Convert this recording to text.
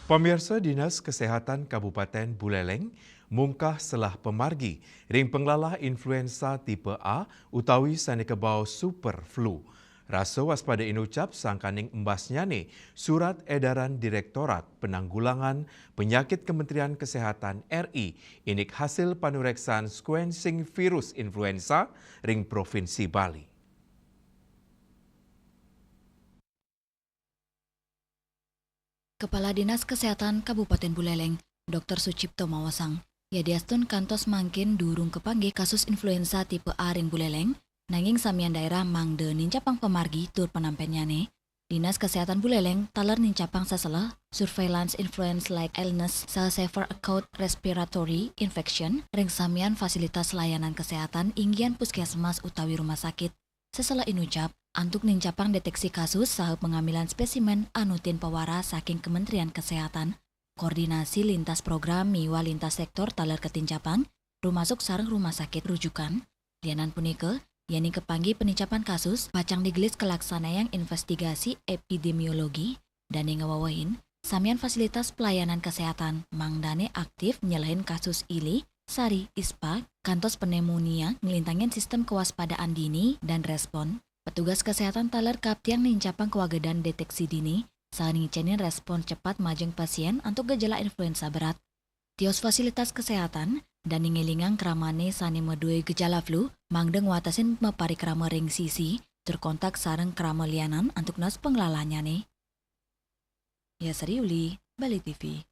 Pemirsa Dinas Kesehatan Kabupaten Buleleng mungkah selah pemargi ring penglalah influensa tipe A utawi sanikebau super flu. Rasa waspada inucap sangkaning embasnya nih surat edaran Direktorat Penanggulangan Penyakit Kementerian Kesehatan RI inik hasil panureksan sequencing virus influenza ring Provinsi Bali. Kepala Dinas Kesehatan Kabupaten Buleleng, Dr. Sucipto Mawasang, ya diastun kantos mangkin durung kepanggih kasus influenza tipe A ring Buleleng, nanging samian daerah mangde nincapang pemargi tur penampennyane. Dinas Kesehatan Buleleng taler nincapang saselah surveillance influence like illness sa severe acute respiratory infection ring samian fasilitas layanan kesehatan inggian puskesmas utawi rumah sakit. Sesalah inucap, antuk nincapang deteksi kasus saha pengambilan spesimen anutin pewara saking Kementerian Kesehatan, koordinasi lintas program miwa lintas sektor taler ketincapang, rumasuk sareng rumah sakit rujukan, lianan punike, yani kepanggih penincapan kasus, pacang digelis kelaksanaan investigasi epidemiologi, dan ngawawahin, samian fasilitas pelayanan kesehatan, mangdane aktif nyelain kasus ili, Sari, ISPA, kantos pneumonia, ngelintangin sistem kewaspadaan dini dan respon. Petugas kesehatan taler kaptiang nincapang kewagedan deteksi dini, saat ngicenin respon cepat majeng pasien untuk gejala influenza berat. Tios fasilitas kesehatan, dan ngelingang kramane sani medue gejala flu, mangdeng watasin mepari krama ring sisi, terkontak sareng krama lianan untuk nas penglalanya nih. Ya Sari Uli, Bali TV.